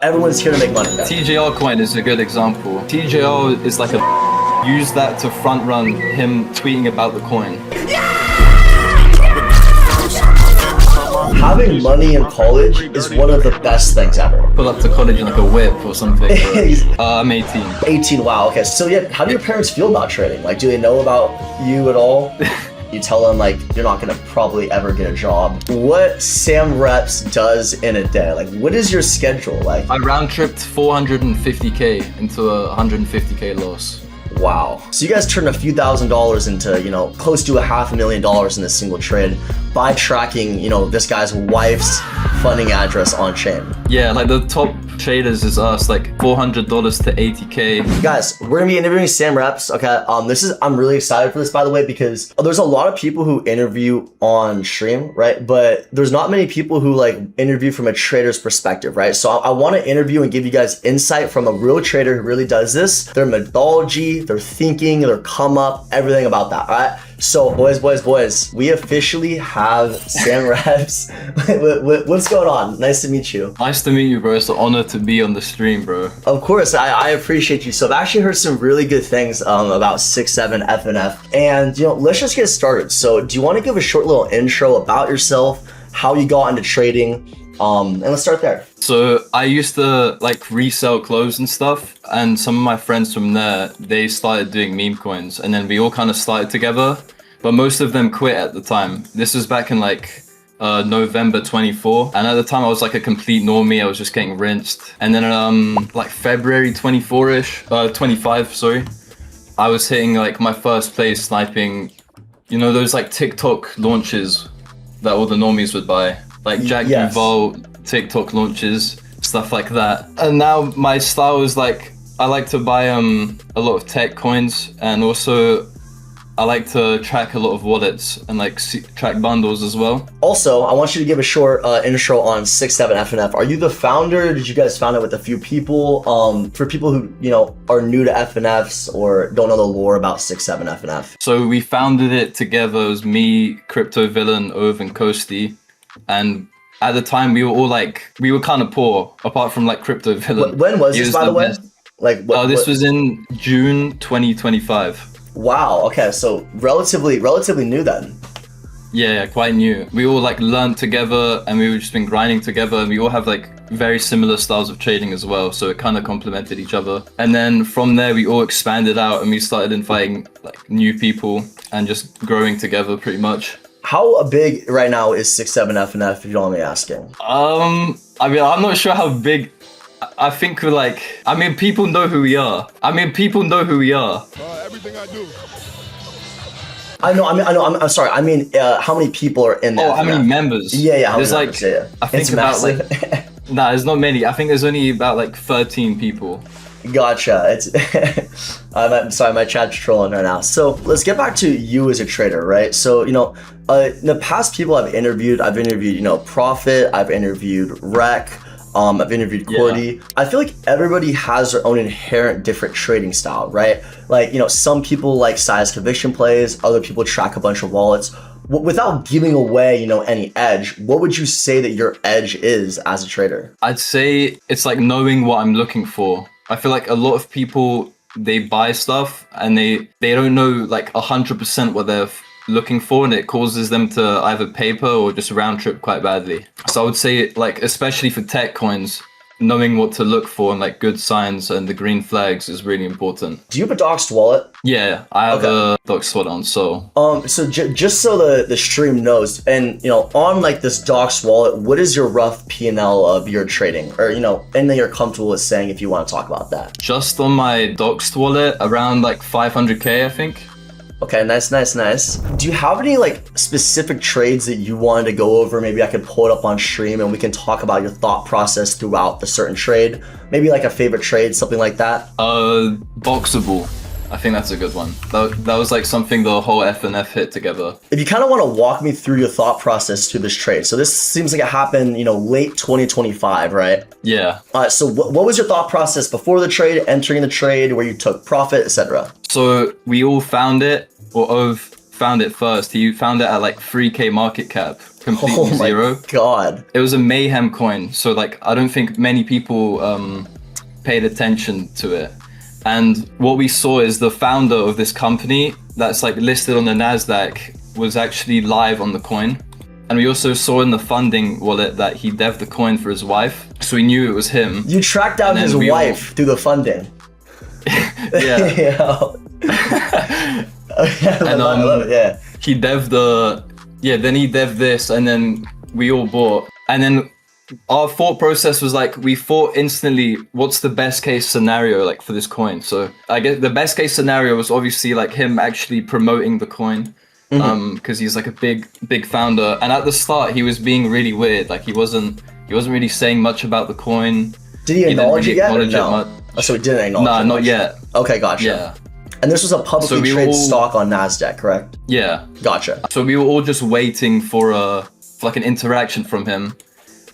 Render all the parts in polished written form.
Everyone's here to make money. TJR coin is a good example. TJR is like use that to front run him tweeting about the coin. Having money in college is one of the best things ever. Pull up to college in like a whip or something. I'm 18. 18, wow, okay. So yeah, how do your parents feel about trading? Like, do they know about you at all? You tell them like you're not gonna probably ever get a job. What Samsrep does in a day? Like, what is your schedule like? I round tripped 450k into a 150k loss. Wow. So you guys turned a few $1,000s into, you know, close to $500,000 in a single trade by tracking, you know, this guy's wife's funding address on chain. Yeah, like the top traders is us, like $400 to 80k. Guys, we're gonna be interviewing Samsrep. Okay, I'm really excited for this, by the way, because there's a lot of people who interview on stream, right? But there's not many people who like interview from a trader's perspective, right? So I want to interview and give you guys insight from a real trader who really does this, their methodology, their thinking, their come up, everything about that, all right? So boys, we officially have Samsrep. What's going on? Nice to meet you. Nice to meet you, bro. It's an honor to be on the stream, bro. Of course, I appreciate you. So I've actually heard some really good things about 6-7 FNF, and you know, let's just get started. So do you want to give a short little intro about yourself, how you got into trading, and let's start there. So I used to like resell clothes and stuff, and some of my friends from there, they started doing meme coins, and then we all kind of started together, but most of them quit at the time. This was back in like November 24, and at the time I was like a complete normie. I was just getting rinsed, and then like February 25, sorry, I was hitting like my first place sniping, you know, those like TikTok launches that all the normies would buy, like Jack Duval TikTok launches, stuff like that. And now my style is like, I like to buy a lot of tech coins, and also I like to track a lot of wallets and like track bundles as well. Also, I want you to give a short intro on 6-7 FNF. Are you the founder? Did you guys found it with a few people? For people who, you know, are new to FNFs or don't know the lore about 6-7 FNF. So we founded it together. It was me, Crypto Villain, Ove, and Coasty. And at the time we were all like, we were kind of poor, apart from like Crypto Villain. When was this, by the way? Like, this was in June 2025. Wow, okay, so relatively new then. Yeah, quite new. We all like learned together, and we've just been grinding together, and we all have like very similar styles of trading as well, so it kind of complemented each other. And then from there we all expanded out, and we started inviting like new people and just growing together pretty much. How big right now is 6-7 FNF, if you don't mind me asking? I mean, I'm not sure how big. I think we're like, I mean, people know who we are. Everything I do. I know. I'm sorry. I mean, how many people are in there? Oh, how many members? Yeah. There's like, I think it's about massive. like, nah, there's not many. I think there's only about like 13 people. Gotcha. It's I'm sorry, my chat's trolling right now. So let's get back to you as a trader, right? So, you know, the past people I've interviewed, you know, Profit, I've interviewed Rec, I've interviewed Cordy. Yeah. I feel like everybody has their own inherent different trading style, right? Like, you know, some people like size conviction plays, other people track a bunch of wallets. Without giving away, you know, any edge, what would you say that your edge is as a trader? I'd say it's like knowing what I'm looking for. I feel like a lot of people, they buy stuff and they don't know like 100% what they're looking for, and it causes them to either paper or just round trip quite badly. So I would say, like, especially for tech coins, knowing what to look for and like good signs and the green flags is really important. Do you have a doxed wallet? Yeah, I have a doxed wallet on Sol. So just so the stream knows, and you know, on like this doxed wallet, what is your rough P&L of your trading, or you know, anything you're comfortable with saying if you want to talk about that? Just on my doxed wallet, around like 500k, I think. Okay, nice. Do you have any like specific trades that you wanted to go over? Maybe I could pull it up on stream and we can talk about your thought process throughout the certain trade. Maybe like a favorite trade, something like that. Boxable. I think that's a good one. That was like something the whole FNF hit together. If you kind of want to walk me through your thought process to this trade. So this seems like it happened, you know, late 2025, right? Yeah. So what was your thought process before the trade, entering the trade, where you took profit, etc.? So we all found it, or Ove found it first. He found it at like 3K market cap, completely Oh my zero. God. It was a mayhem coin, so like I don't think many people paid attention to it. And what we saw is the founder of this company that's like listed on the Nasdaq was actually live on the coin. And we also saw in the funding wallet that he dev'd the coin for his wife, so we knew it was him. You tracked down his wife through the funding. Yeah. And I love it, yeah. He dev'd then he dev'd this, and then we all bought. And then our thought process was like, we thought instantly, what's the best case scenario like for this coin? So I guess the best case scenario was obviously like him actually promoting the coin, because he's like a big founder. And at the start, he was being really weird. Like he wasn't really saying much about the coin. Did he acknowledge it yet? No. Oh, so he didn't acknowledge it. Nah, not yet. Okay, gotcha. Yeah. And this was a publicly traded stock on Nasdaq, correct? Yeah. Gotcha. So we were all just waiting for like an interaction from him,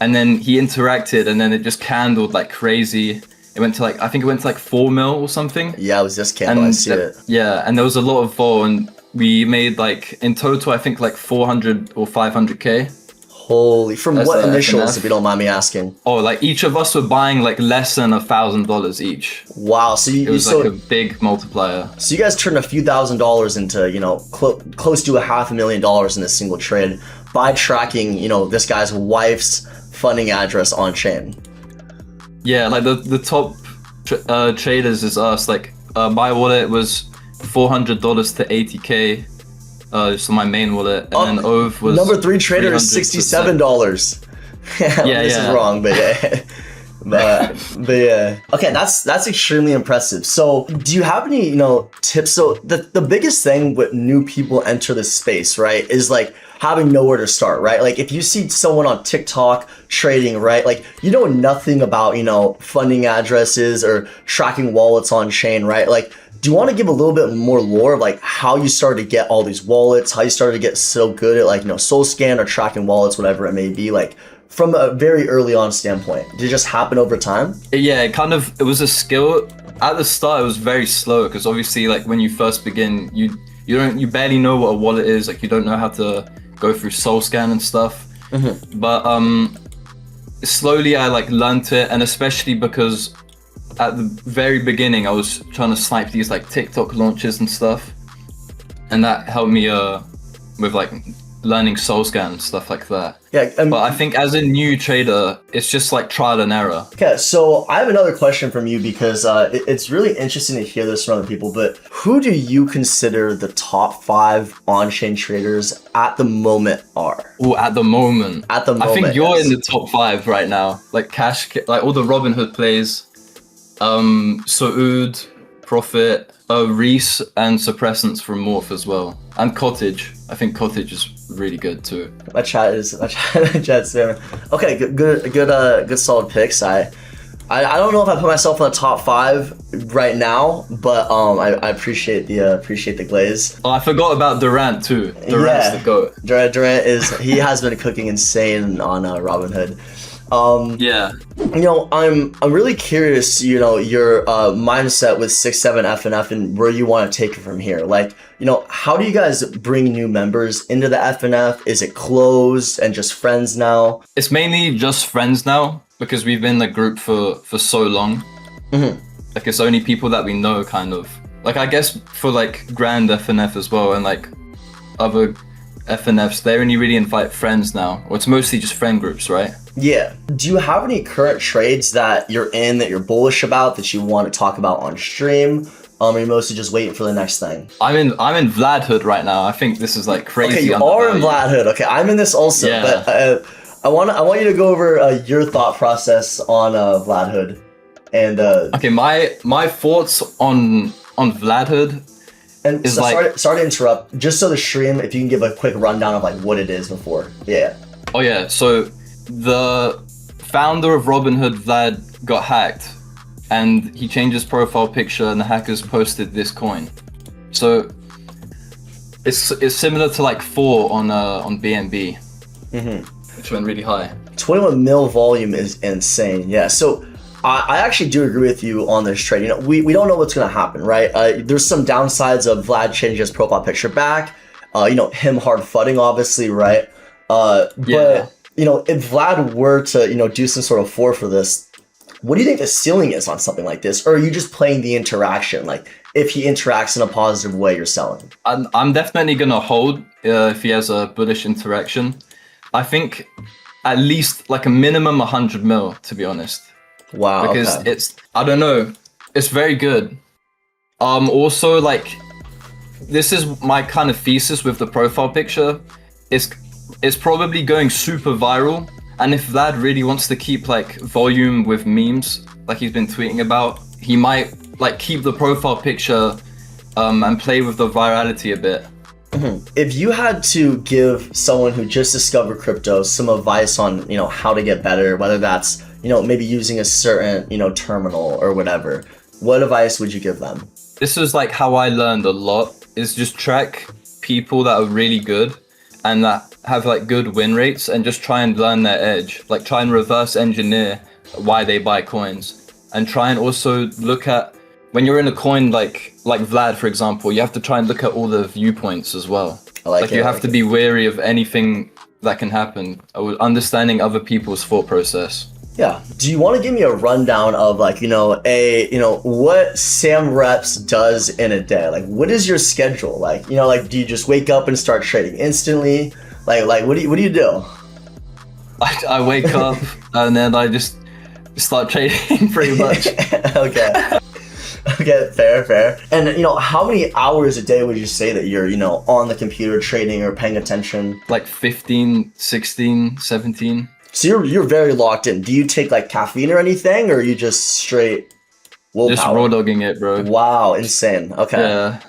and then he interacted, and then it just candled like crazy. It went to like, I think it went to like 4 mil or something. Yeah, it was this candle. I see it. Yeah, and there was a lot of vol, and we made like in total I think like 400 or 500k. Holy! From That's what the initials, FNF. if you don't mind me asking? Oh, like each of us were buying like less than $1,000 each. Wow! So It was like a big multiplier. So you guys turned a few $1,000s into, you know, close to $500,000 in a single trade by tracking, you know, this guy's wife's funding address on chain. Yeah, like the top traders is us. Like my wallet was $400 to 80k. So my main wallet, and then Ove was number 3 trader is $67. This is wrong, but yeah. but yeah. Okay, that's extremely impressive. So do you have any, you know, tips? So the biggest thing with new people enter this space, right, is like having nowhere to start, right? Like if you see someone on TikTok trading, right, like you know nothing about, you know, funding addresses or tracking wallets on chain, right? Like, do you want to give a little bit more lore of like how you started to get all these wallets, how you started to get so good at like, you know, SoulScan or tracking wallets, whatever it may be, like from a very early on standpoint? Did it just happen over time? Yeah, it was a skill. At the start, it was very slow because obviously like when you first begin, you barely know what a wallet is. Like you don't know how to go through SoulScan and stuff. But slowly I like learned it, and especially because at the very beginning I was trying to snipe these like TikTok launches and stuff, and that helped me with like learning SoulScan and stuff like that. Yeah, but I think as a new trader, it's just like trial and error. Okay, so I have another question from you because it's really interesting to hear this from other people, but who do you consider the top 5 on-chain traders at the moment are? Oh, at the moment. At the moment, I think you're yes. in the top 5 right now. Like like all the Robinhood plays, Saud, Profit, Reese, and Suppressants from Morph as well, and Cottage. I think Cottage is really good too. My chat's spamming. Okay, good solid picks. I don't know if I put myself in the top 5 right now, but I appreciate the glaze. Oh, I forgot about Durant too. Durant's the GOAT. Durant he has been cooking insane on Robinhood. Yeah. You know, I'm really curious, you know, your mindset with 6-7 FNF and where you want to take it from here. Like, you know, how do you guys bring new members into the FNF? Is it closed and just friends now? It's mainly just friends now because we've been in the group for so long. Like it's only people that we know, kind of. Like I guess for like Grand FNF as well and like other FNFs, they only really invite friends now, or it's mostly just friend groups, right? Yeah. Do you have any current trades that you're in that you're bullish about that you want to talk about on stream? Or you're mostly just waiting for the next thing? I'm in Vladhood right now. I think this is like crazy. Okay, you are in Vladhood. Okay, I'm in this also, but I want you to go over your thought process on Vladhood, and okay, my thoughts on Vladhood. And so like, sorry to interrupt. Just so the stream, if you can give a quick rundown of like what it is before. Yeah. Oh yeah. So the founder of Robinhood, Vlad, got hacked, and he changed his profile picture, and the hackers posted this coin. So it's similar to like 4 on BNB, which went really high. 21 mil volume is insane. Yeah. So I actually do agree with you on this trade. You know, we don't know what's going to happen, right? There's some downsides of Vlad changing his profile picture back. him hard fudding, obviously, right? Yeah. But if Vlad were to do some sort of floor for this, what do you think the ceiling is on something like this? Or are you just playing the interaction? Like, if he interacts in a positive way, you're selling. I'm definitely gonna hold if he has a bullish interaction. I think at least like a minimum 100 mil, to be honest. Wow. Because okay. I don't know, it's very good. Also, like, this is my kind of thesis with the profile picture. It's probably going super viral. And if Vlad really wants to keep like volume with memes, like he's been tweeting about, he might like keep the profile picture and play with the virality a bit. If you had to give someone who just discovered crypto some advice on, how to get better, whether that's, maybe using a certain, terminal or whatever, what advice would you give them? This is like how I learned a lot, is just track people that are really good and that have like good win rates and just try and learn their edge. Like try and reverse engineer why they buy coins, and try and also look at, when you're in a coin like Vlad, for example, you have to try and look at all the viewpoints as well. Like you have to be wary of anything that can happen, understanding other people's thought process. Yeah. Do you want to give me a rundown of like, what Samsrep does in a day? Like, what is your schedule? Like, like, do you just wake up and start trading instantly? Like, what do you do? I wake up and then I just start trading pretty much. Okay. Okay, fair. And how many hours a day would you say that you're, on the computer trading or paying attention? Like 15, 16, 17. So you're very locked in. Do you take like caffeine or anything, or are you just straight willpower? Just raw dogging it, bro. Wow, insane. Okay. Yeah.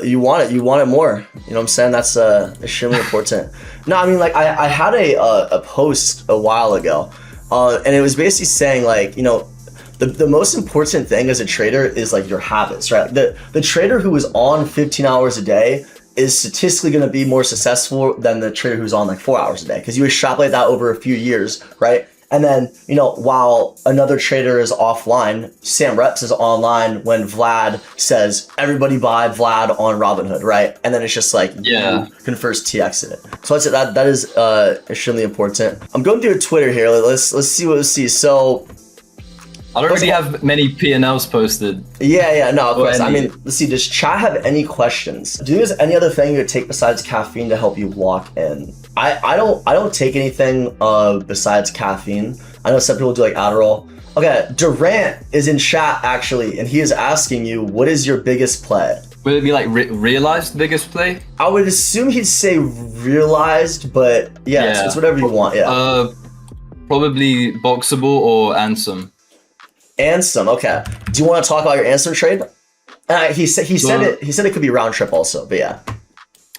You want it more. You know what I'm saying? That's extremely important. No, I mean, like I had a post a while ago, and it was basically saying like, the most important thing as a trader is like your habits, right? The trader who is on 15 hours a day is statistically going to be more successful than the trader who's on like 4 hours a day, because you extrapolate that over a few years, right? And then, while another trader is offline, Samsrep is online when Vlad says, everybody buy Vlad on Robinhood, right? And then it's just like, you can first TX it. So that is extremely important. I'm going through Twitter here. Let's see what we see. So I don't really have many P&Ls posted. Yeah, no, of course. I mean, let's see, does chat have any questions? Do you have any other thing you would take besides caffeine to help you lock in? I don't take anything besides caffeine. I know some people do like Adderall. Okay, Durant is in chat actually, and he is asking you, what is your biggest play? Would it be like realized biggest play? I would assume he'd say realized, but yeah. It's whatever you want, yeah. Probably Boxable or Ansem. Ansem, okay. Do you want to talk about your Ansem trade? He said it could be round trip also, but yeah.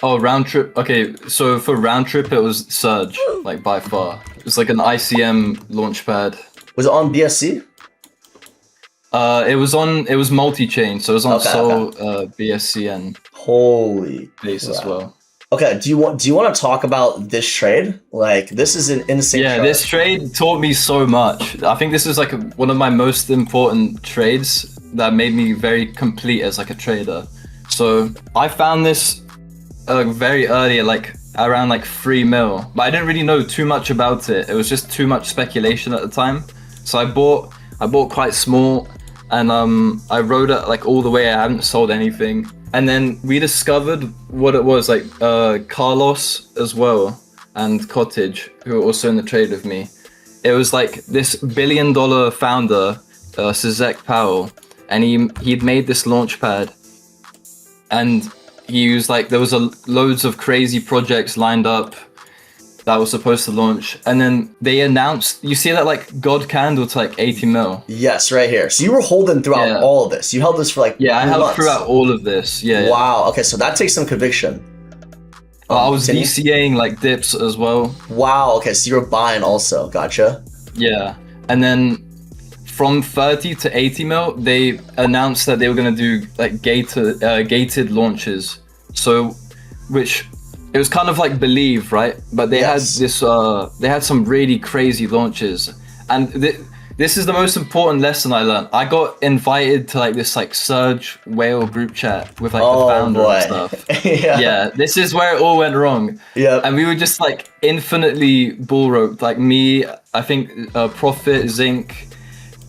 Oh, round trip. Okay, so for round trip it was Surge, like by far. It was like an ICM launchpad. Was it on BSC? It was multi-chain, so it was on Sol, BSC, and holy base as well. Okay, do you want to talk about this trade? Like, this is an insane trade. This trade taught me so much. I think this is like one of my most important trades that made me very complete as like a trader. So I found this very early, like around like 3 mil, but I didn't really know too much about it. It was just too much speculation at the time. So I bought quite small, and I rode it like all the way. I hadn't sold anything. And then we discovered what it was, like Carlos as well, and Cottage, who were also in the trade with me. It was like this $1 billion founder, Zizek Powell, and he'd made this launchpad, and he was like, there was loads of crazy projects lined up that was supposed to launch, and then they announced, you see that like God candle to like 80 mil? Yes, right here. So you were holding throughout all of this. You held this for like I held months. Throughout all of this. Wow. Okay, so that takes some conviction. I was DCAing like dips as well. Wow. Okay, so you were buying also. Gotcha. Yeah, and then from 30 to 80 mil, they announced that they were gonna do like gated launches. So, which it was kind of like Believe, right? But they had this, they had some really crazy launches, and This is the most important lesson I learned. I got invited to like this like Surge whale group chat with like the founder and stuff. Yeah, this is where it all went wrong. Yeah. And we were just like infinitely bull roped. Like me, I think Profit, Zinc,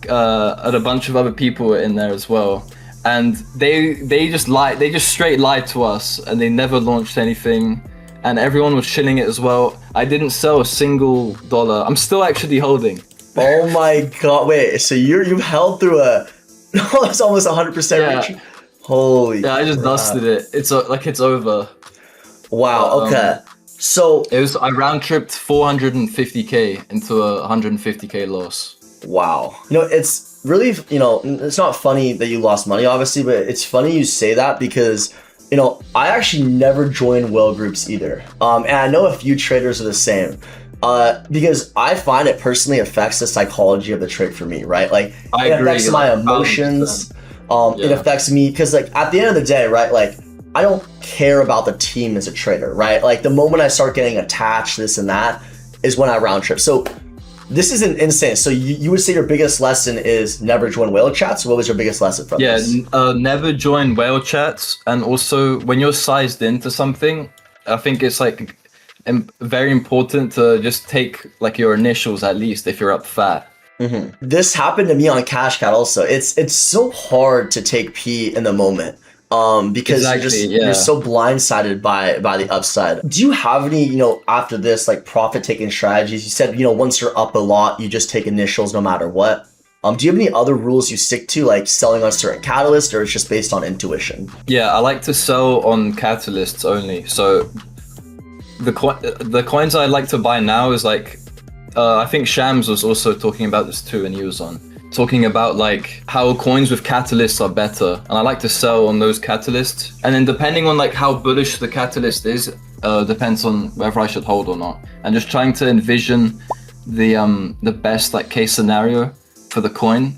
and a bunch of other people were in there as well. And they just lied. They just straight lied to us, and they never launched anything. And everyone was shilling it as well. I didn't sell a single dollar. I'm still actually holding. Oh my god! Wait, so you've held through a it's almost 100% reach. Holy! Yeah, I just crap. dusted it. It's it's over. Wow. Okay. So I round tripped 450k into a 150k loss. Wow. It's really it's not funny that you lost money, obviously, but it's funny you say that because I actually never joined whale groups either. And I know a few traders are the same. Because I find it personally affects the psychology of the trade for me, right? Like it affects my emotions. It affects me because like at the end of the day, right? Like I don't care about the team as a trader, right? Like the moment I start getting attached, this and that is when I round trip. So this is insane. So you would say your biggest lesson is never join whale chats. What was your biggest lesson from this? Never join whale chats. And also when you're sized into something, I think it's like very important to just take like your initials at least if you're up fat. Mm-hmm. This happened to me on Cash Cat also. It's so hard to take P in the moment because you're so blindsided by the upside. Do you have any after this like profit taking strategies? You said once you're up a lot you just take initials no matter what. Do you have any other rules you stick to, like selling on certain catalysts, or it's just based on intuition? Yeah, I like to sell on catalysts only. So the coins I like to buy now is like, I think Shams was also talking about this too, and he was talking about like how coins with catalysts are better, and I like to sell on those catalysts. And then depending on like how bullish the catalyst is, depends on whether I should hold or not. And just trying to envision the best like case scenario for the coin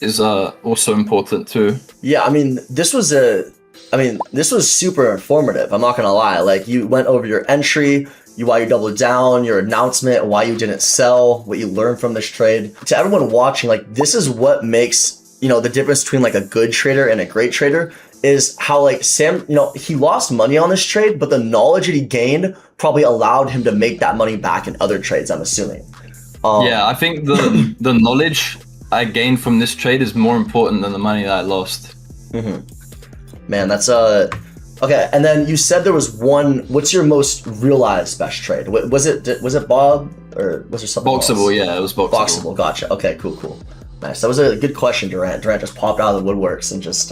is also important too. Yeah, I mean this was super informative. I'm not gonna lie. Like you went over your entry, why you doubled down, your announcement, why you didn't sell, what you learned from this trade. To everyone watching, like this is what makes the difference between like a good trader and a great trader is how like Sam, he lost money on this trade, but the knowledge that he gained probably allowed him to make that money back in other trades, I'm assuming. Yeah, I think the knowledge I gained from this trade is more important than the money that I lost. Mm-hmm. Man, that's okay. And then you said there was one. What's your most realized best trade? Was it Bob or was there something Boxable? else? Yeah, it was Boxable. Boxable, gotcha. Okay, cool. Nice. That was a good question, Durant. Durant just popped out of the woodworks and just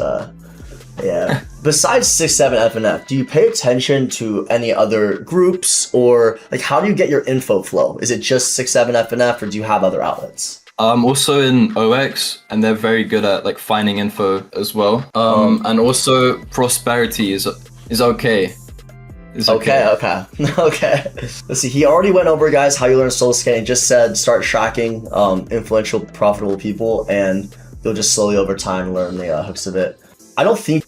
yeah. Besides 6-7 FNF, do you pay attention to any other groups, or like how do you get your info flow? Is it just 6-7 FNF, or do you have other outlets? Also in OX, and they're very good at like finding info as well. And also Prosperity is okay. Okay. Let's see. He already went over, guys, how you learn soul scanning. Just said start tracking influential, profitable people, and you'll just slowly over time learn the hooks of it. I don't think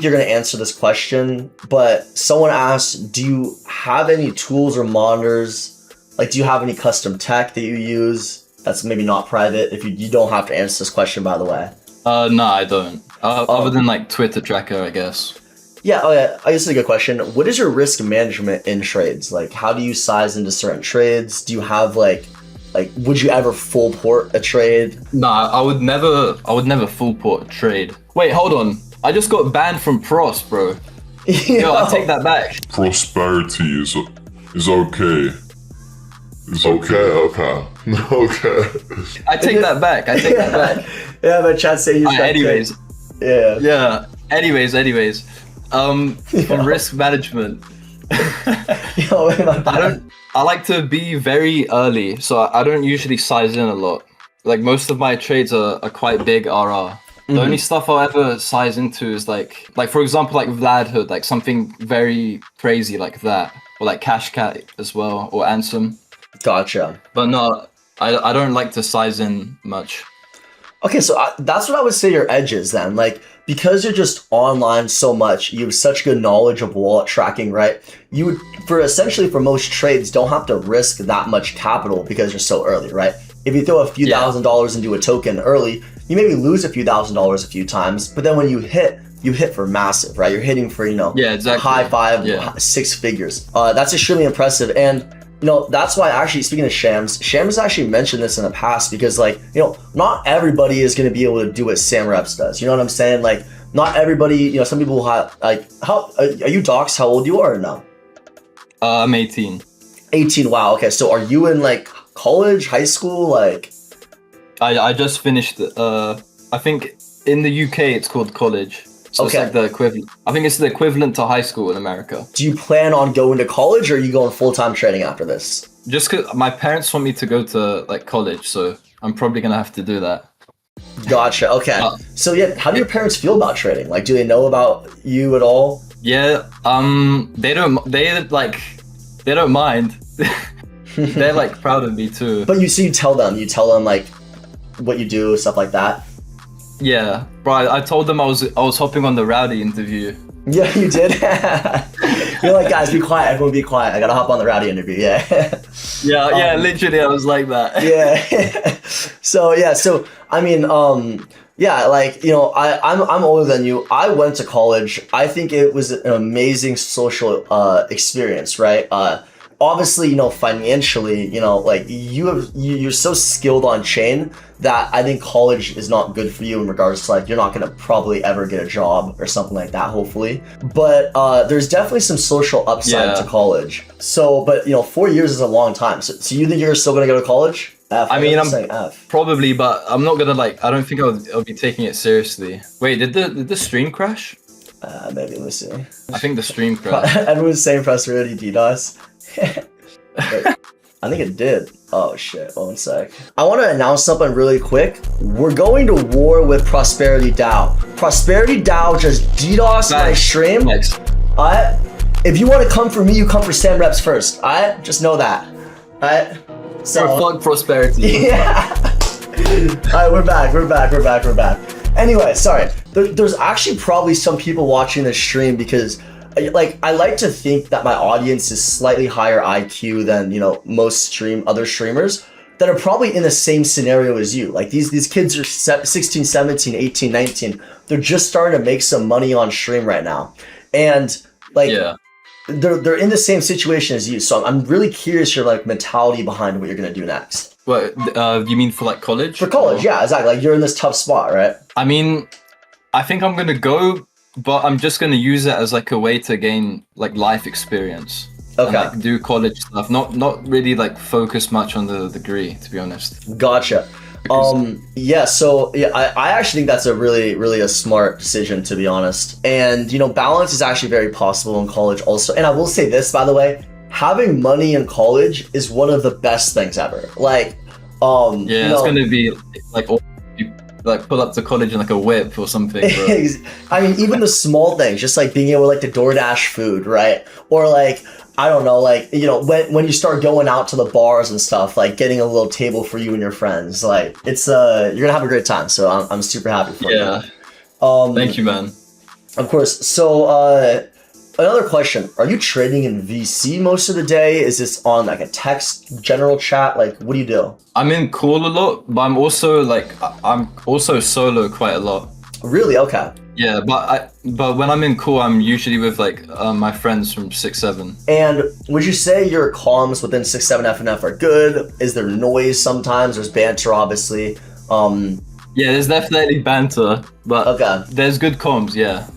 you're gonna answer this question, but someone asked, do you have any tools or monitors? Like, do you have any custom tech that you use? That's maybe not private. If you don't have to answer this question, by the way. No, I don't. Other than like Twitter tracker, I guess. Yeah, I guess it's a good question. What is your risk management in trades? Like, how do you size into certain trades? Do you have like would you ever full port a trade? Nah, I would never full port a trade. Wait, hold on. I just got banned from Pros, bro. Yo, I take that back. Prosperity is okay. It's okay. I take that back. Yeah, but chat say he's anyways. Yeah. Anyways. On risk management. I like to be very early, so I don't usually size in a lot. Like most of my trades are quite big RR. The only stuff I'll ever size into is like for example like Vlad Hood, like something very crazy like that, or like Cash Cat as well, or Ansem. Gotcha. But no, I don't like to size in much. Okay, so that's what I would say your edge is then. Like, because you're just online so much, you have such good knowledge of wallet tracking, right? You would, for most trades, don't have to risk that much capital because you're so early, right? if you throw a few Yeah. $1,000s into a token early, you maybe lose a few $1,000s a few times, but then when you hit for massive, right? You're hitting for, Yeah, exactly. high five, Yeah. 6 figures. That's extremely impressive. And, that's why actually, speaking of Shams has actually mentioned this in the past because, like, not everybody is going to be able to do what Samsrep does. You know what I'm saying? Like, not everybody, some people have, like, how, are you doxed how old you are or no? I'm 18. 18, wow. Okay, so are you in, like, college, high school, like? I just finished, I think in the UK it's called college. So Okay. it's like the equivalent. I think it's the equivalent to high school in America. Do you plan on going to college or are you going full-time trading after this? Just 'cause my parents want me to go to like college, so I'm probably gonna have to do that. Gotcha, okay. So yeah, how do your parents feel about trading? Like, do they know about you at all? Yeah, they don't mind. They're like proud of me too. But you tell them like what you do, stuff like that? Yeah, bro, I told them I was hopping on the Rowdy interview. Yeah, you did? You're like, guys, be quiet, everyone be quiet. I gotta hop on the Rowdy interview, yeah. Yeah, literally I was like that. Yeah. So I mean, yeah, like, I'm older than you. I went to college. I think it was an amazing social experience, right? Obviously, financially, like you're so skilled on chain that I think college is not good for you in regards to, like, you're not going to probably ever get a job or something like that, hopefully. But there's definitely some social upside to college. So, but 4 years is a long time. So you think you're still going to go to college? F. I mean, I'm saying F. probably, but I'm not gonna I don't think I'll be taking it seriously. Wait, did the stream crash? Maybe, let me see. I think the stream crashed. Everyone's saying prosperity DDoS. Wait, I think it did. Oh shit, 1 sec. I want to announce something really quick. We're going to war with Prosperity DAO. Prosperity DAO just DDoS my stream. Nice. If you want to come for me, you come for Samsrep first. Just know that. So fuck Prosperity. yeah. Alright, we're back. Anyway, sorry. There's actually probably some people watching this stream because, like, I like to think that my audience is slightly higher IQ than, most other streamers that are probably in the same scenario as you. Like, these kids are 16, 17, 18, 19. They're just starting to make some money on stream right now. And, like, Yeah. they're in the same situation as you. So I'm really curious your, like, mentality behind what you're going to do next. What, you mean for like college? For college, yeah, exactly. Like, you're in this tough spot, right? I mean, I think I'm gonna go, but I'm just gonna use it as like a way to gain like life experience. Okay. And, like, do college stuff. Not really like focus much on the degree, to be honest. Gotcha. Yeah, so yeah, I actually think that's a really, really a smart decision, to be honest. And, balance is actually very possible in college also. And I will say this, by the way, having money in college is one of the best things ever. Like, yeah, it's gonna be like pull up to college in like a whip or something, bro. I mean, even the small things, just like being able, like, to DoorDash food, right? Or, like, I don't know, like, when you start going out to the bars and stuff, like getting a little table for you and your friends, like, it's you're gonna have a great time. So I'm super happy for you. Yeah. Thank you, man. Of course. So another question: are you trading in VC most of the day? Is this on like a text general chat? Like, what do you do? I'm in call a lot, but I'm also solo quite a lot. Really? Okay. Yeah, but when I'm in call, I'm usually with like my friends from 6-7. And would you say your comms within 6-7 FNF are good? Is there noise sometimes? There's banter, obviously. Yeah, there's definitely banter, but Okay. there's good comms. Yeah.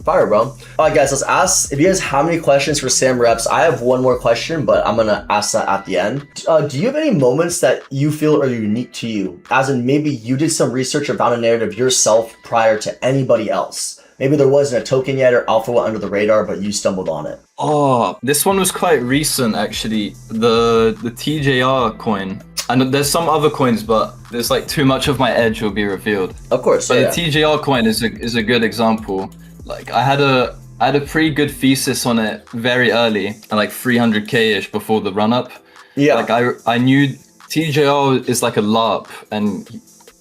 Fire, bro. Alright, guys, let's ask if you guys have any questions for Samsrep. I have one more question, but I'm gonna ask that at the end. Do you have any moments that you feel are unique to you? As in, maybe you did some research or found a narrative yourself prior to anybody else. Maybe there wasn't a token yet or alpha went under the radar, but you stumbled on it. Oh, this one was quite recent actually. The TJR coin. And there's some other coins, but there's like too much of my edge will be revealed. Of course, But yeah. the TJR coin is a good example. Like I had a pretty good thesis on it very early, at like 300k-ish before the run up. Yeah. Like I knew TJR is like a LARP and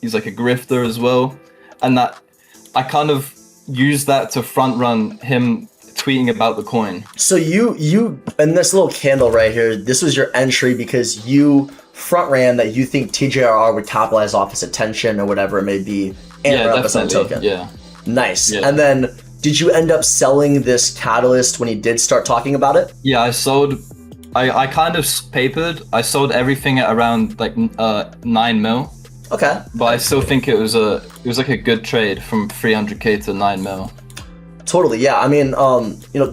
he's like a grifter as well. And that I kind of used that to front run him tweeting about the coin. So you and this little candle right here, this was your entry because you front ran that you think TJRR would capitalize off his attention or whatever it may be and run up his own token. Yeah. Nice. Yeah. And then did you end up selling this catalyst when he did start talking about it? Yeah, I sold. I kind of papered. I sold everything at around like 9 mil. Okay. But I still think it was like a good trade from 300k to 9 mil. Totally, yeah. I mean,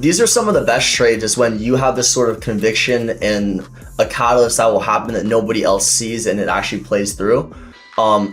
these are some of the best trades is when you have this sort of conviction in a catalyst that will happen that nobody else sees and it actually plays through.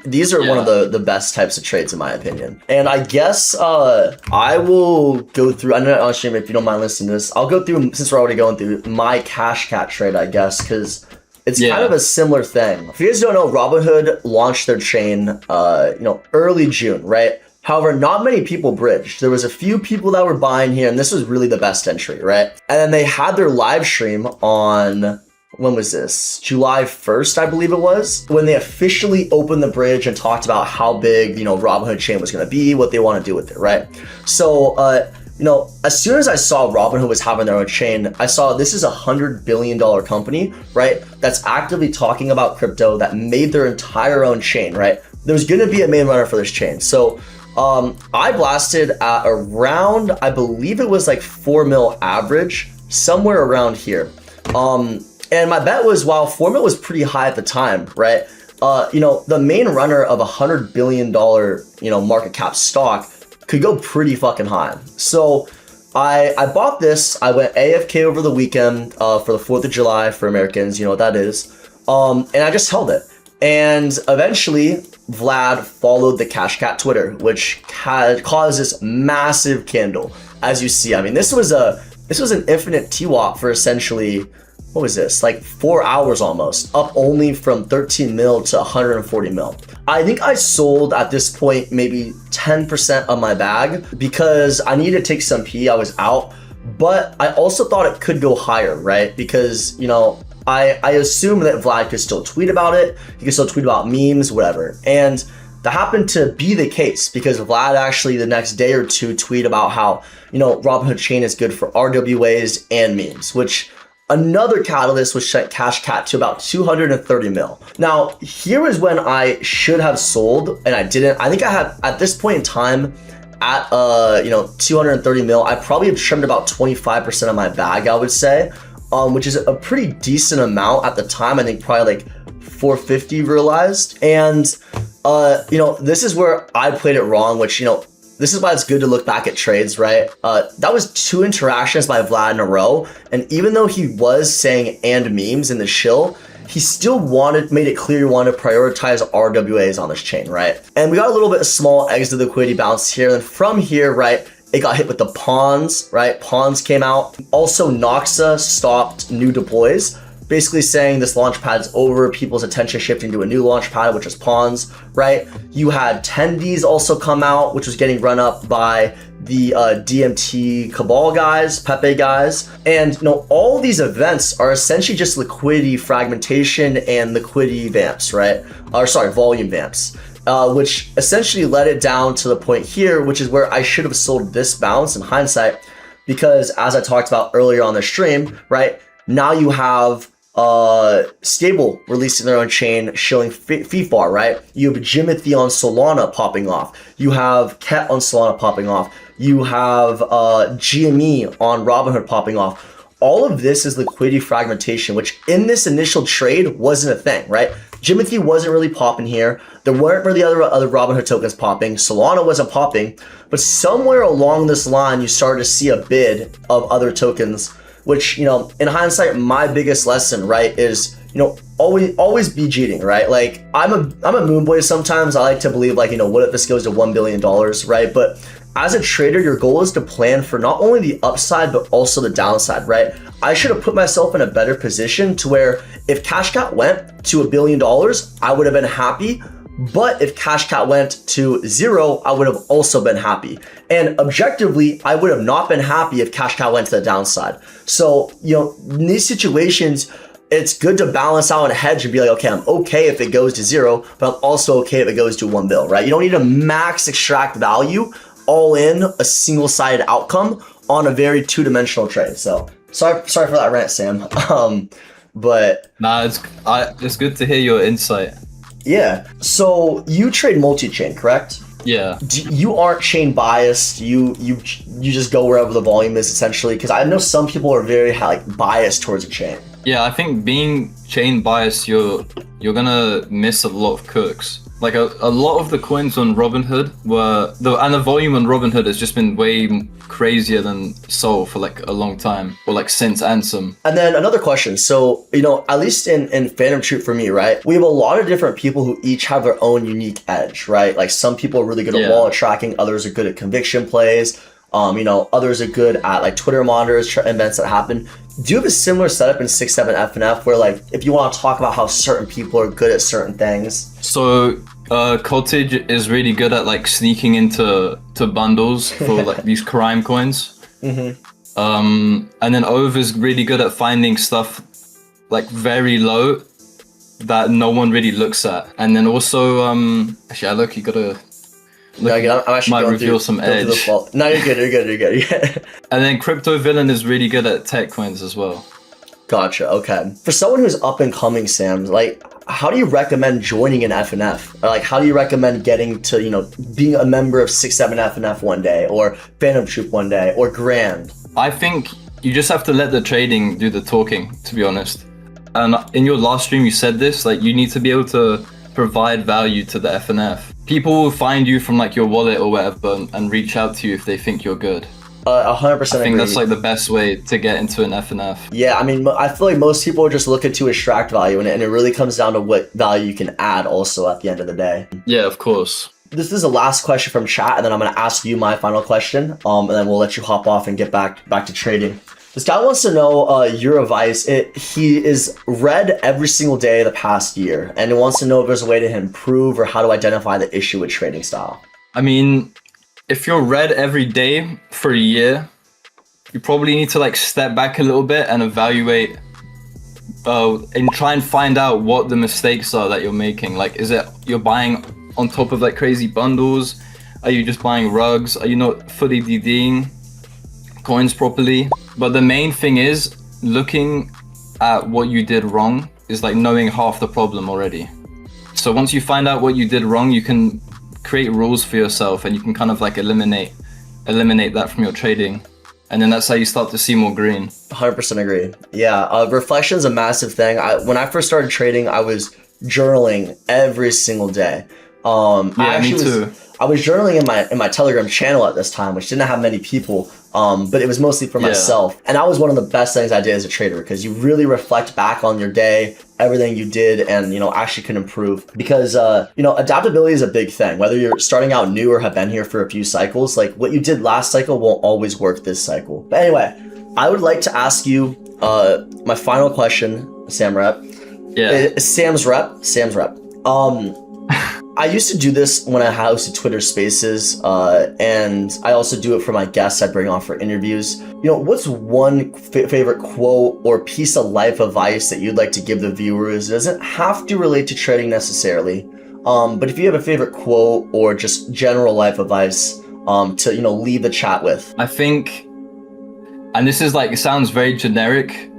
These are one of the best types of trades in my opinion. And I guess I will go through, I know on stream if you don't mind listening to this, I'll go through, since we're already going through, my Cash Cat trade, I guess, because it's kind of a similar thing. If you guys don't know, Robinhood launched their chain, early June, right? However, not many people bridged. There was a few people that were buying here, and this was really the best entry, right? And then they had their live stream on, when was this? July 1st, I believe it was, when they officially opened the bridge and talked about how big, Robinhood chain was going to be, what they want to do with it, right? So, as soon as I saw Robinhood was having their own chain, I saw this is $100 billion company, right? That's actively talking about crypto that made their entire own chain, right? There's going to be a main runner for this chain. So, I blasted at around, I believe it was like 4 mil average, somewhere around here. And my bet was, while 4 mil was pretty high at the time, right? The main runner of $100 billion, market cap stock could go pretty fucking high. So I bought this. I went AFK over the weekend for the 4th of July for Americans, you know what that is. And I just held it. And eventually, Vlad followed the Cash Cat Twitter, which caused this massive candle. As you see, I mean, this was an infinite TWAP for essentially, what was this? Like 4 hours almost, up only from 13 mil to 140 mil. I think I sold at this point maybe 10% of my bag because I needed to take some P. I was out, but I also thought it could go higher, right? Because, I assume that Vlad could still tweet about it. He could still tweet about memes, whatever. And that happened to be the case because Vlad actually the next day or two tweet about how, Robinhood chain is good for RWAs and memes, which another catalyst was sent Cash Cat to about 230 mil. Now, here is when I should have sold and I didn't. I think I had, at this point in time, at 230 mil, I probably have trimmed about 25% of my bag, I would say. Which is a pretty decent amount at the time. I think probably like 450 realized. And, this is where I played it wrong, which, this is why it's good to look back at trades, right? That was 2 interactions by Vlad in a row. And even though he was saying and memes in the shill, he still made it clear he wanted to prioritize RWAs on this chain, right? And we got a little bit of small exit liquidity bounce here. And from here, right, it got hit with the pawns, right? Pawns came out. Also, Noxa stopped new deploys, basically saying this launch pad's over, people's attention shifting to a new launch pad, which is pawns, right? You had Tendies also come out, which was getting run up by the DMT Cabal guys, Pepe guys. And all these events are essentially just liquidity fragmentation and liquidity vamps, right? Volume vamps. Which essentially led it down to the point here, which is where I should have sold this bounce in hindsight, because as I talked about earlier on the stream, right, now you have Stable releasing their own chain showing FIFAR, right? You have Jimothy on Solana popping off. You have Ket on Solana popping off. You have GME on Robinhood popping off. All of this is liquidity fragmentation, which in this initial trade wasn't a thing, right? Jimothy wasn't really popping here. There weren't really other Robinhood tokens popping. Solana wasn't popping, but somewhere along this line, you started to see a bid of other tokens, which, in hindsight, my biggest lesson, right, is, always be cheating, right? Like I'm a moon boy sometimes. I like to believe like, what if this goes to $1 billion, right? But as a trader, your goal is to plan for not only the upside, but also the downside, right? I should have put myself in a better position to where if Cash Cat went to $1 billion, I would have been happy. But if Cash Cat went to 0, I would have also been happy. And objectively, I would have not been happy if Cash Cat went to the downside. So, in these situations, it's good to balance out and hedge and be like, okay, I'm okay if it goes to 0, but I'm also okay if it goes to 1 bill, right? You don't need to max extract value all in a single-sided outcome on a very two-dimensional trade. So sorry for that rant, Sam. But Nah, it's good to hear your insight. yeah, so you trade multi-chain, correct? Yeah. You aren't chain biased. You just go wherever the volume is, essentially. Because I know some people are very like biased towards a chain. Yeah, I think being chain biased, you're gonna miss a lot of cooks. Like a lot of the coins on Robinhood and the volume on Robinhood has just been way crazier than Sol for like a long time, or like since Ansem. And then another question. So, at least in Phantom Troop for me, right? We have a lot of different people who each have their own unique edge, right? Like some people are really good at wallet tracking, others are good at conviction plays. Others are good at like Twitter monitors, events that happen. Do you have a similar setup in 6-7 FNF where like if you want to talk about how certain people are good at certain things? So Cottage is really good at like sneaking into bundles for like these crime coins. And then Ove is really good at finding stuff like very low that no one really looks at. And then also actually you gotta No, I'm actually might going reveal through, some going through edge. No, you're good. And then Crypto Villain is really good at tech coins as well. Gotcha. Okay. For someone who's up and coming, Sam, like, how do you recommend joining an FNF? Or like, how do you recommend getting to, being a member of 6-7 FNF one day, or Phantom Troop one day, or Grand? I think you just have to let the trading do the talking, to be honest. And in your last stream, you said this, like, you need to be able to provide value to the FNF. People will find you from like your wallet or whatever and reach out to you if they think you're good. 100% I think that's like the best way to get into an FNF. Yeah, I mean, I feel like most people are just looking to extract value, and it really comes down to what value you can add also at the end of the day. Yeah, of course. This is the last question from chat, and then I'm going to ask you my final question, and then we'll let you hop off and get back to trading. This guy wants to know your advice. He is read every single day the past year, and he wants to know if there's a way to improve or how to identify the issue with trading style. I mean, if you're read every day for a year, you probably need to like step back a little bit and evaluate and try and find out what the mistakes are that you're making. Like, is it you're buying on top of like crazy bundles? Are you just buying rugs? Are you not fully DDing coins properly? But the main thing is looking at what you did wrong is like knowing half the problem already. So once you find out what you did wrong, you can create rules for yourself and you can kind of like eliminate that from your trading. And then that's how you start to see more green. 100% agree. Yeah, reflection is a massive thing. When I first started trading, I was journaling every single day. Me too. I was journaling in my Telegram channel at this time, which didn't have many people, but it was mostly for myself. And that was one of the best things I did as a trader, because you really reflect back on your day, everything you did, and actually can improve. Because adaptability is a big thing. Whether you're starting out new or have been here for a few cycles, like what you did last cycle won't always work this cycle. But anyway, I would like to ask you my final question, Samrep. Yeah. Samsrep. I used to do this when I hosted Twitter Spaces, and I also do it for my guests I bring on for interviews. What's one favorite quote or piece of life advice that you'd like to give the viewers? It doesn't have to relate to trading necessarily, but if you have a favorite quote or just general life advice to leave the chat with. I think, and this is like, it sounds very generic,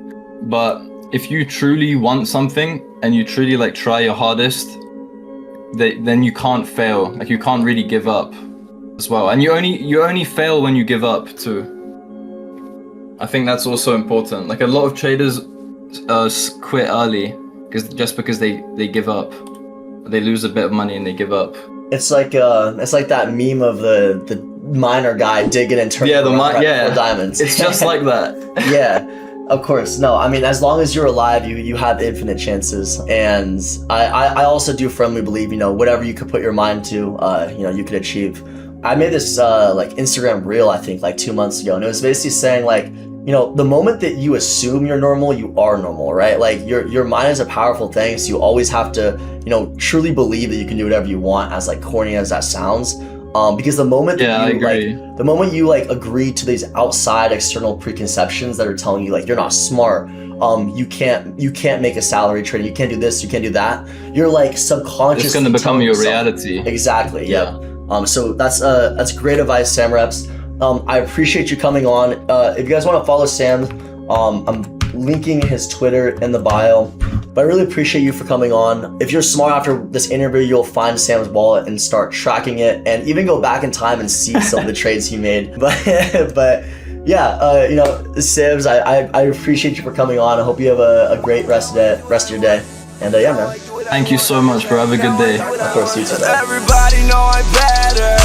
but if you truly want something and you truly like try your hardest, then you can't fail. Like, you can't really give up as well. And you only fail when you give up too. I think that's also important. Like, a lot of traders quit early because they give up. They lose a bit of money and they give up. It's like that meme of the miner guy digging and turning for diamonds. It's just like that. Yeah. Of course. No, I mean, as long as you're alive, you have infinite chances. And I also do firmly believe, whatever you could put your mind to, you could achieve. I made this like Instagram reel, I think, like 2 months ago. And it was basically saying, like, the moment that you assume you're normal, you are normal, right? Like, your mind is a powerful thing. So you always have to, truly believe that you can do whatever you want, as like corny as that sounds. Because the moment that you agree to these outside external preconceptions that are telling you like you're not smart, you can't make a salary trading, you can't do this, you can't do that, you're like subconsciously it's going to become your reality. Exactly. Yeah. So that's great advice, Samreps. I appreciate you coming on. If you guys want to follow Sam, I'm linking his Twitter in the bio. But I really appreciate you for coming on. If you're smart, after this interview, you'll find Sam's wallet and start tracking it, and even go back in time and see some of the trades he made. But yeah, you know, Sibs, I appreciate you for coming on. I hope you have a great rest of your day. And yeah, man. Thank you so much, bro. Have a good day. Of course, you too. Everybody know I'm better.